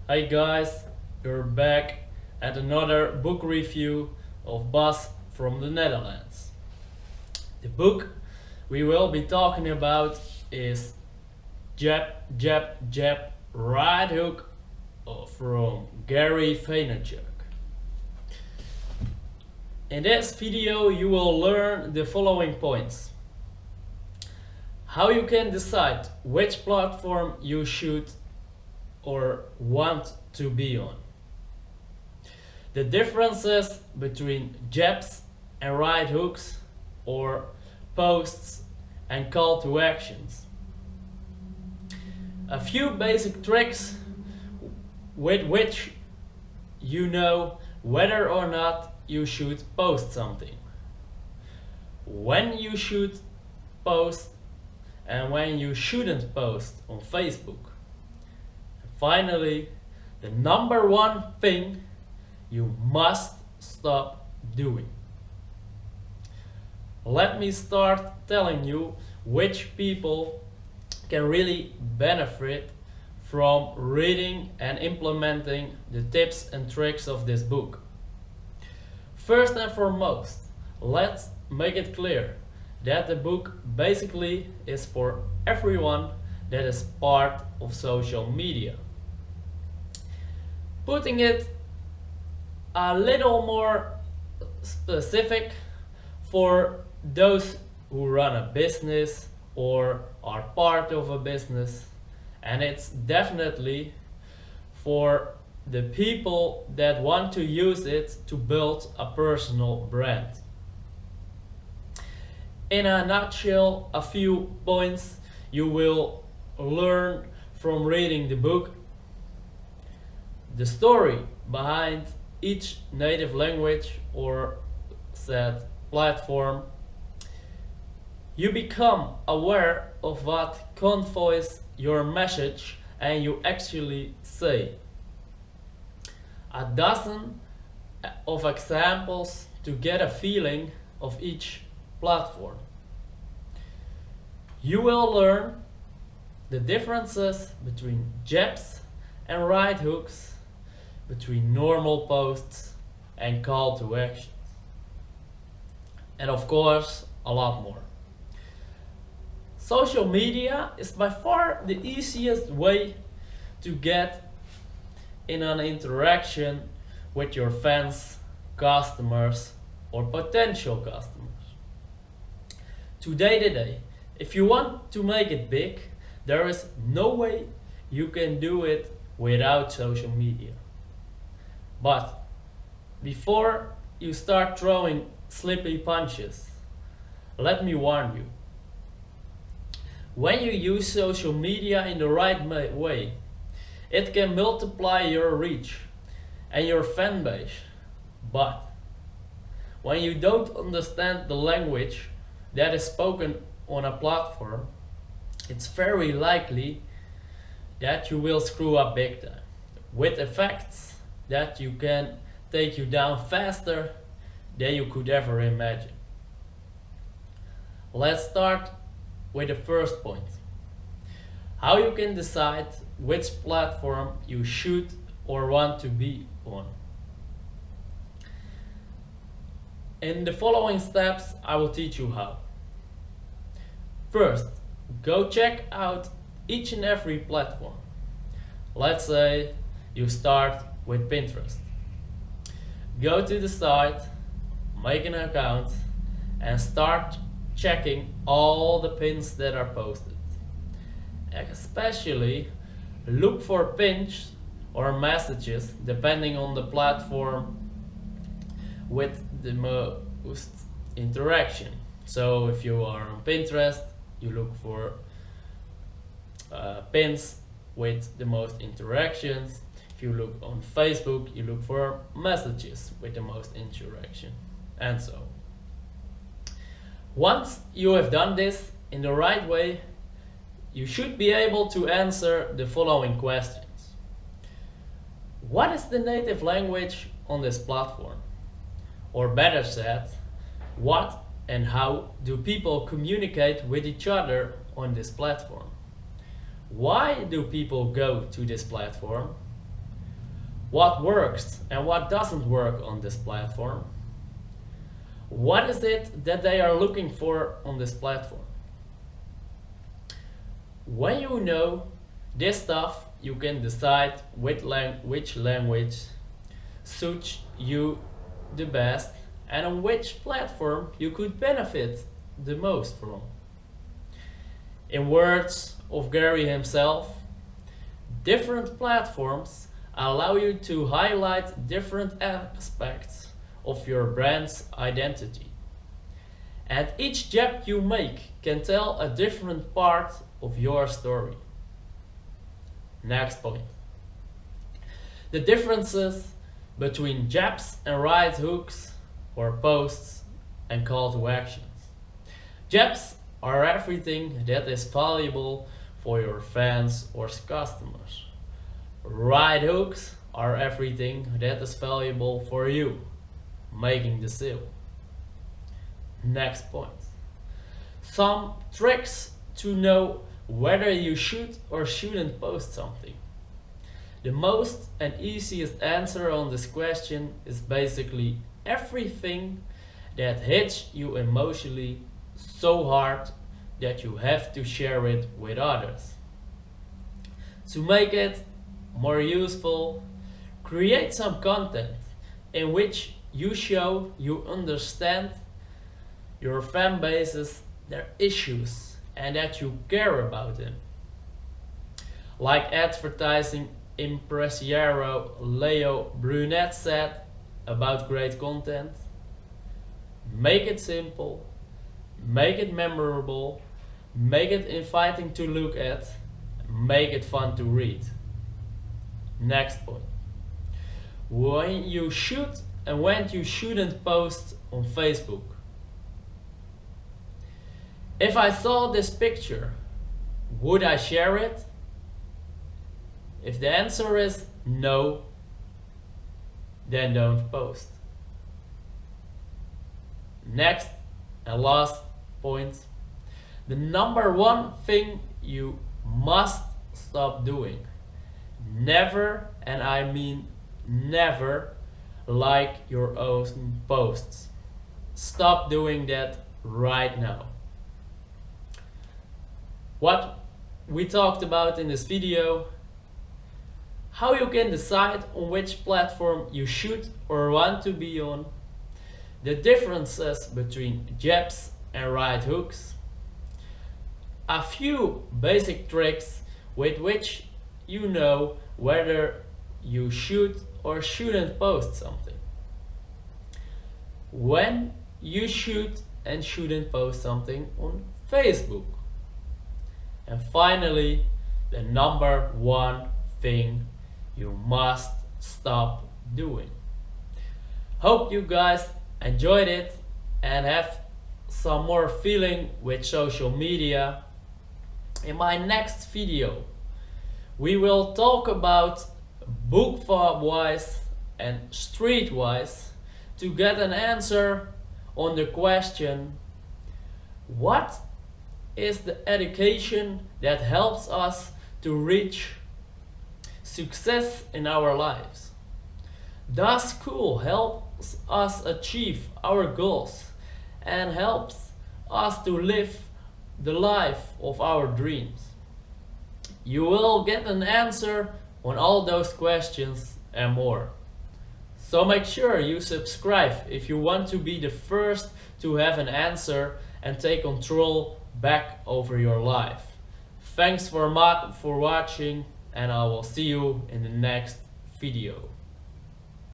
Hi guys, you're back at another book review of Bas from the Netherlands. The book we will be talking about is Jab, Jab, Jab, Right Hook from Gary Vaynerchuk. In this video you will learn the following points. How you can decide which platform you should or want to be on. The differences between jabs and right hooks or posts and call to actions. A few basic tricks with which you know whether or not you should post something. When you should post and when you shouldn't post on Facebook. Finally, the number one thing you must stop doing. Let me start telling you which people can really benefit from reading and implementing the tips and tricks of this book. First and foremost, let's make it clear that the book basically is for everyone that is part of social media. Putting it a little more specific, for those who run a business or are part of a business, and it's definitely for the people that want to use it to build a personal brand. In a nutshell, a few points you will learn from reading the book. The story behind each native language or said platform. You become aware of what conveys your message and you actually say. A dozen of examples to get a feeling of each platform. You will learn the differences between jabs and right hooks, between normal posts and call to actions. And of course, a lot more. Social media is by far the easiest way to get in an interaction with your fans, customers, or potential customers. Today, if you want to make it big, there is no way you can do it without social media. But before you start throwing slippy punches, let me warn you. When you use social media in the right way, it can multiply your reach and your fan base. But when you don't understand the language that is spoken on a platform, it's very likely that you will screw up big time, with effects that you can take you down faster than you could ever imagine. Let's start with the first point. How you can decide which platform you should or want to be on. In the following steps, I will teach you how. First, go check out each and every platform. Let's say you start with Pinterest. Go to the site, make an account, and start checking all the pins that are posted. Especially look for pins or messages depending on the platform with the most interaction. So if you are on Pinterest, you look for pins with the most interactions. If you look on Facebook, you look for messages with the most interaction, and so. Once you have done this in the right way, you should be able to answer the following questions. What is the native language on this platform? Or better said, what and how do people communicate with each other on this platform? Why do people go to this platform? what works and what doesn't work on this platform. What is it that they are looking for on this platform? When you know this stuff, you can decide which language suits you the best and on which platform you could benefit the most from. In words of Gary himself, different platforms allow you to highlight different aspects of your brand's identity. And each jab you make can tell a different part of your story. Next point. The differences between jabs and right hooks or posts and call to actions. Jabs are everything that is valuable for your fans or customers. Right hooks are everything that is valuable for you, making the sale. Next point. Some tricks to know whether you should or shouldn't post something. The most and easiest answer on this question is basically everything that hits you emotionally so hard that you have to share it with others. To make it more useful, create some content in which you show you understand your fan bases, their issues, and that you care about them. Like advertising impresario Leo Brunet said about great content: make it simple, make it memorable, make it inviting to look at, make it fun to read. Next point. When you should and when you shouldn't post on Facebook. If I saw this picture, would I share it? If the answer is no, then don't post. Next and last point. The number one thing you must stop doing. Never, and I mean never, like your own posts. Stop doing that right now. What we talked about in this video: how you can decide on which platform you should or want to be on, the differences between jabs and right hooks, a few basic tricks with which you know whether you should or shouldn't post something, when you should and shouldn't post something on Facebook, and finally, the number one thing you must stop doing. Hope you guys enjoyed it and have some more feeling with social media. In my next video, we will talk about book-wise and street-wise to get an answer on the question: what is the education that helps us to reach success in our lives? Does school help us achieve our goals and helps us to live the life of our dreams? You will get an answer on all those questions and more. So make sure you subscribe if you want to be the first to have an answer and take control back over your life. Thanks for watching, and I will see you in the next video.